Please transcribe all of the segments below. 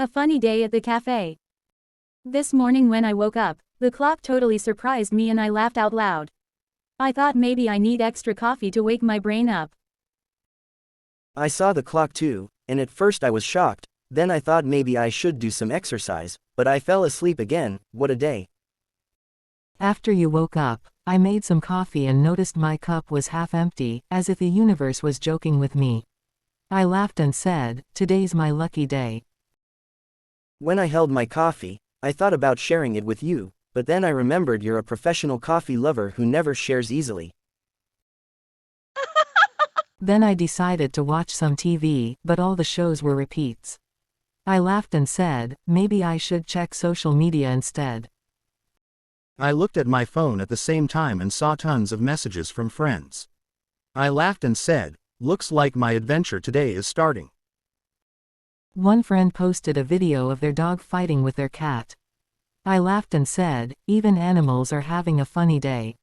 A funny day at the cafe. This morning when I woke up, the clock totally surprised me and I laughed out loud. I thought maybe I need extra coffee to wake my brain up. I saw the clock too, and at first I was shocked, then I thought maybe I should do some exercise, but I fell asleep again. What a day. After you woke up, I made some coffee and noticed my cup was half empty, as if the universe was joking with me. I laughed and said, "Today's my lucky day." When I held my coffee, I thought about sharing it with you, but then I remembered you're a professional coffee lover who never shares easily. Then I decided to watch some TV, but all the shows were repeats. I laughed and said, maybe I should check social media instead. I looked at my phone at the same time and saw tons of messages from friends. I laughed and said, looks like my adventure today is starting. One friend posted a video of their dog fighting with their cat. I laughed and said, even animals are having a funny day.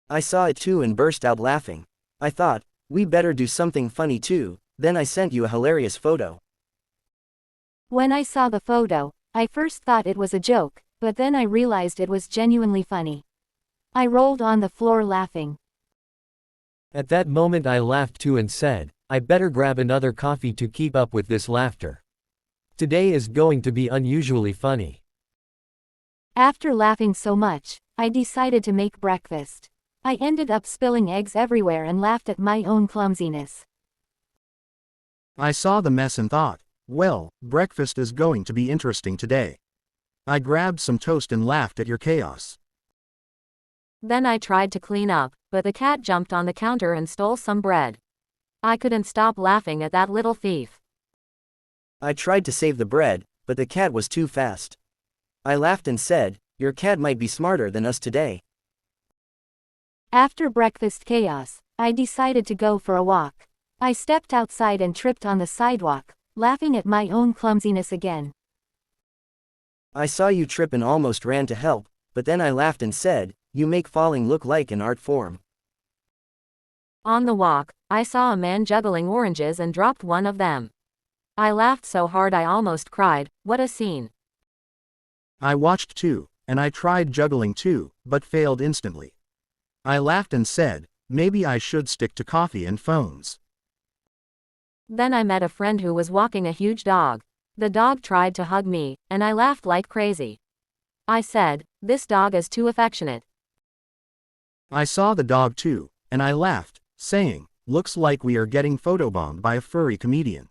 I saw it too and burst out laughing. I thought, we better do something funny too, then I sent you a hilarious photo. When I saw the photo, I first thought it was a joke, but then I realized it was genuinely funny. I rolled on the floor laughing. At that moment I laughed too and said, I better grab another coffee to keep up with this laughter. Today is going to be unusually funny. After laughing so much, I decided to make breakfast. I ended up spilling eggs everywhere and laughed at my own clumsiness. I saw the mess and thought, well, breakfast is going to be interesting today. I grabbed some toast and laughed at your chaos. Then I tried to clean up, but the cat jumped on the counter and stole some bread. I couldn't stop laughing at that little thief. I tried to save the bread, but the cat was too fast. I laughed and said, your cat might be smarter than us today. After breakfast chaos, I decided to go for a walk. I stepped outside and tripped on the sidewalk, laughing at my own clumsiness again. I saw you trip and almost ran to help, but then I laughed and said, you make falling look like an art form. On the walk, I saw a man juggling oranges and dropped one of them. I laughed so hard I almost cried. What a scene. I watched too, and I tried juggling too, but failed instantly. I laughed and said, maybe I should stick to coffee and phones. Then I met a friend who was walking a huge dog. The dog tried to hug me, and I laughed like crazy. I said, this dog is too affectionate. I saw the dog too, and I laughed, saying, looks like we are getting photobombed by a furry comedian.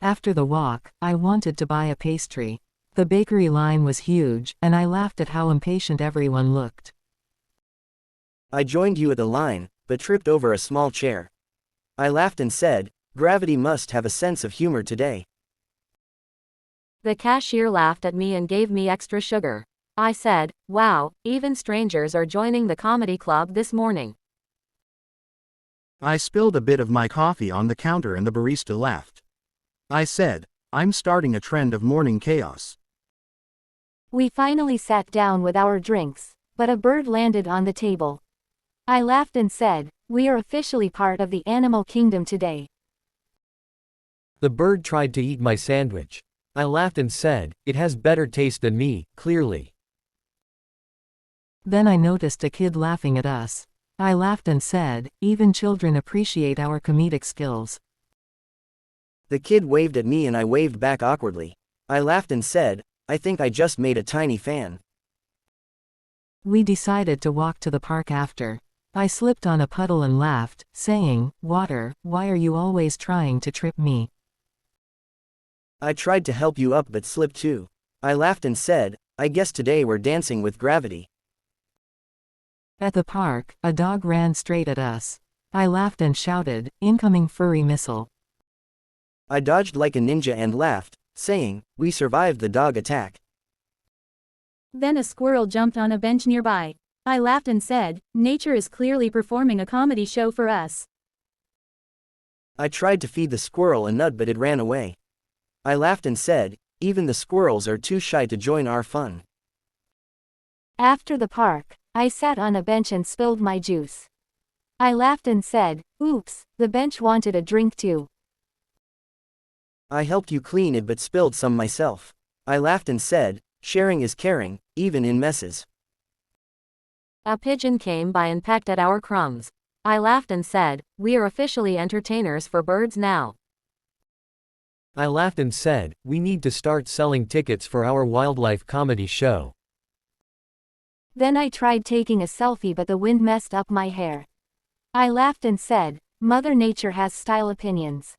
After the walk, I wanted to buy a pastry. The bakery line was huge, and I laughed at how impatient everyone looked. I joined you at the line, but tripped over a small chair. I laughed and said, gravity must have a sense of humor today. The cashier laughed at me and gave me extra sugar. I said, wow, even strangers are joining the comedy club this morning. I spilled a bit of my coffee on the counter and the barista laughed. I said, I'm starting a trend of morning chaos. We finally sat down with our drinks, but a bird landed on the table. I laughed and said, we are officially part of the animal kingdom today. The bird tried to eat my sandwich. I laughed and said, it has better taste than me, clearly. Then I noticed a kid laughing at us. I laughed and said, even children appreciate our comedic skills. The kid waved at me and I waved back awkwardly. I laughed and said, I think I just made a tiny fan. We decided to walk to the park after. I slipped on a puddle and laughed, saying, water, why are you always trying to trip me? I tried to help you up but slipped too. I laughed and said, I guess today we're dancing with gravity. At the park, a dog ran straight at us. I laughed and shouted, incoming furry missile. I dodged like a ninja and laughed, saying, we survived the dog attack. Then a squirrel jumped on a bench nearby. I laughed and said, nature is clearly performing a comedy show for us. I tried to feed the squirrel a nut but it ran away. I laughed and said, even the squirrels are too shy to join our fun. After the park, I sat on a bench and spilled my juice. I laughed and said, oops, the bench wanted a drink too. I helped you clean it but spilled some myself. I laughed and said, sharing is caring, even in messes. A pigeon came by and pecked at our crumbs. I laughed and said, we are officially entertainers for birds now. I laughed and said, we need to start selling tickets for our wildlife comedy show. Then I tried taking a selfie but the wind messed up my hair. I laughed and said, Mother Nature has style opinions.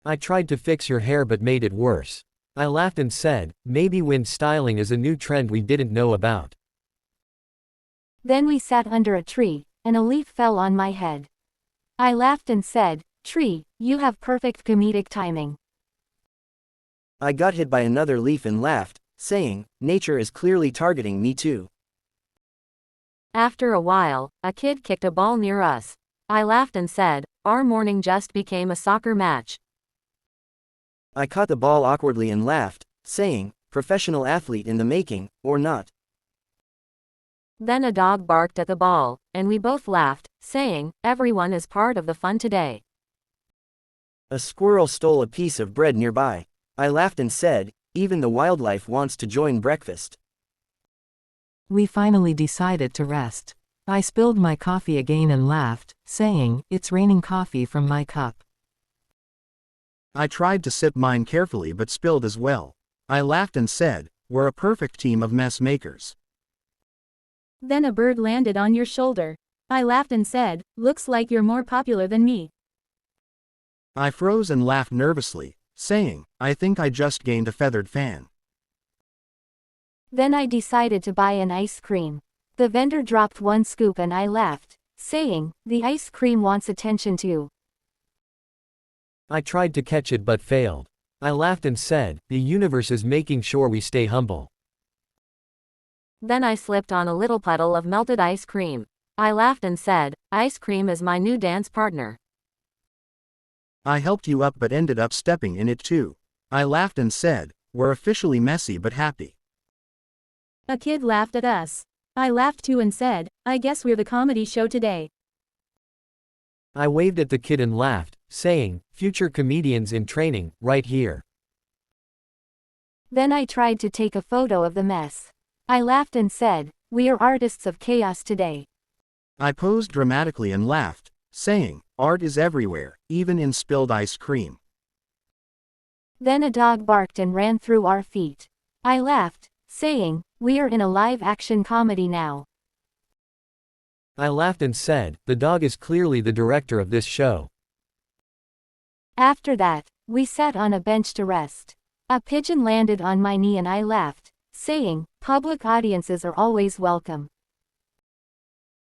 I tried to fix your hair but made it worse. I laughed and said, maybe wind styling is a new trend we didn't know about. Then we sat under a tree, and a leaf fell on my head. I laughed and said, Tree, you have perfect comedic timing. I got hit by another leaf and laughed, saying, nature is clearly targeting me too. After a while, a kid kicked a ball near us. I laughed and said, our morning just became a soccer match. I caught the ball awkwardly and laughed, saying, professional athlete in the making, or not. Then a dog barked at the ball, and we both laughed, saying, everyone is part of the fun today. A squirrel stole a piece of bread nearby. I laughed and said, even the wildlife wants to join breakfast. We finally decided to rest. I spilled my coffee again and laughed, saying, it's raining coffee from my cup. I tried to sip mine carefully but spilled as well. I laughed and said, we're a perfect team of mess makers. Then a bird landed on your shoulder. I laughed and said, looks like you're more popular than me. I froze and laughed nervously, saying, I think I just gained a feathered fan. Then I decided to buy an ice cream. The vendor dropped one scoop and I laughed, saying, the ice cream wants attention too. I tried to catch it but failed. I laughed and said, the universe is making sure we stay humble. Then I slipped on a little puddle of melted ice cream. I laughed and said, ice cream is my new dance partner. I helped you up but ended up stepping in it too. I laughed and said, we're officially messy but happy. A kid laughed at us. I laughed too and said, I guess we're the comedy show today. I waved at the kid and laughed, saying, future comedians in training, right here. Then I tried to take a photo of the mess. I laughed and said, we are artists of chaos today. I posed dramatically and laughed, saying, art is everywhere, even in spilled ice cream. Then a dog barked and ran through our feet. I laughed, saying, we are in a live-action comedy now. I laughed and said, the dog is clearly the director of this show. After that, we sat on a bench to rest. A pigeon landed on my knee and I laughed, saying, public audiences are always welcome.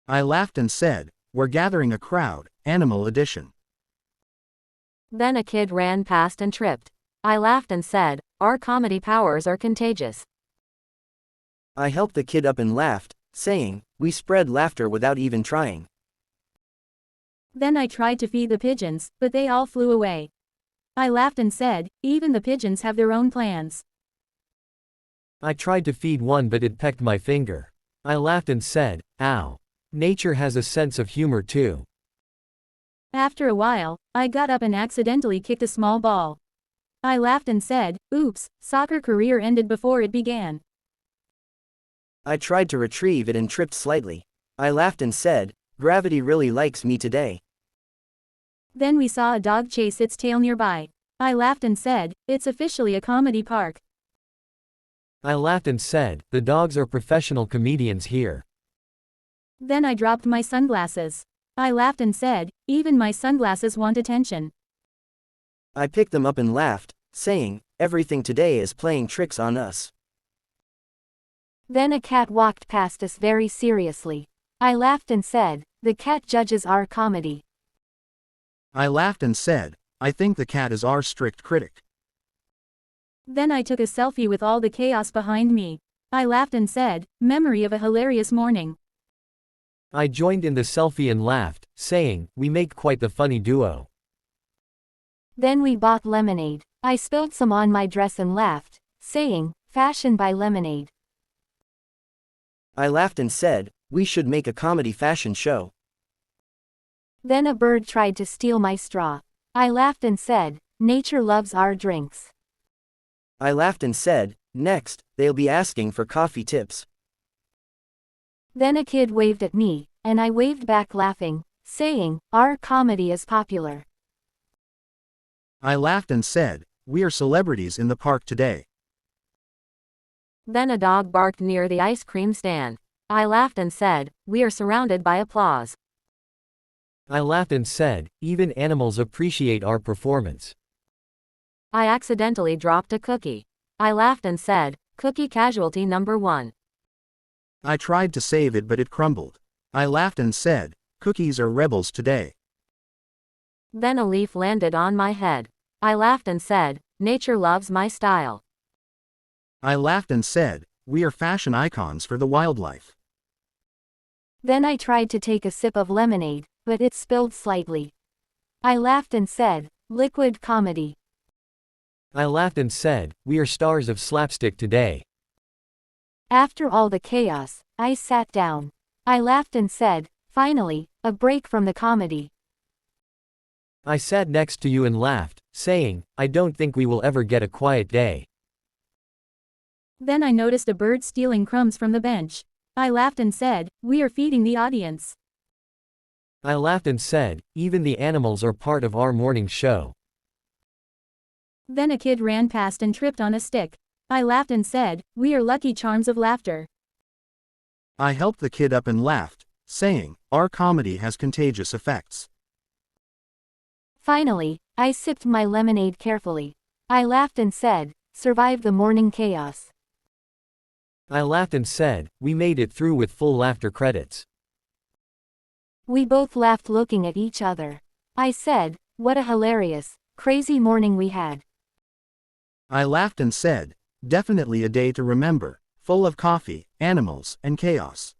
I laughed and said, we're gathering a crowd, Animal Edition. Then a kid ran past and tripped. I laughed and said, our comedy powers are contagious. I helped the kid up and laughed, saying, we spread laughter without even trying. Then I tried to feed the pigeons, but they all flew away. I laughed and said, even the pigeons have their own plans. I tried to feed one but it pecked my finger. I laughed and said, ow. Nature has a sense of humor too. After a while, I got up and accidentally kicked a small ball. I laughed and said, oops, soccer career ended before it began. I tried to retrieve it and tripped slightly. I laughed and said, gravity really likes me today. Then we saw a dog chase its tail nearby. I laughed and said, it's officially a comedy park. I laughed and said, the dogs are professional comedians here. Then I dropped my sunglasses. I laughed and said, even my sunglasses want attention. I picked them up and laughed, saying, everything today is playing tricks on us. Then a cat walked past us very seriously. I laughed and said, the cat judges our comedy. I laughed and said, I think the cat is our strict critic. Then I took a selfie with all the chaos behind me. I laughed and said, memory of a hilarious morning. I joined in the selfie and laughed, saying, we make quite the funny duo. Then we bought lemonade. I spilled some on my dress and laughed, saying, fashion by lemonade. I laughed and said, we should make a comedy fashion show. Then a bird tried to steal my straw. I laughed and said, nature loves our drinks. I laughed and said, next, they'll be asking for coffee tips. Then a kid waved at me, and I waved back laughing, saying, our comedy is popular. I laughed and said, we are celebrities in the park today. Then a dog barked near the ice cream stand. I laughed and said, we are surrounded by applause. I laughed and said, even animals appreciate our performance. I accidentally dropped a cookie. I laughed and said, cookie casualty number 1. I tried to save it but it crumbled. I laughed and said, cookies are rebels today. Then a leaf landed on my head. I laughed and said, nature loves my style. I laughed and said, we are fashion icons for the wildlife. Then I tried to take a sip of lemonade, but it spilled slightly. I laughed and said, liquid comedy. I laughed and said, we are stars of slapstick today. After all the chaos, I sat down. I laughed and said, finally, a break from the comedy. I sat next to you and laughed, saying, I don't think we will ever get a quiet day. Then I noticed a bird stealing crumbs from the bench. I laughed and said, we are feeding the audience. I laughed and said, even the animals are part of our morning show. Then a kid ran past and tripped on a stick. I laughed and said, we are lucky charms of laughter. I helped the kid up and laughed, saying, our comedy has contagious effects. Finally, I sipped my lemonade carefully. I laughed and said, survive the morning chaos. I laughed and said, we made it through with full laughter credits. We both laughed looking at each other. I said, what a hilarious, crazy morning we had. I laughed and said, definitely a day to remember, full of coffee, animals, and chaos.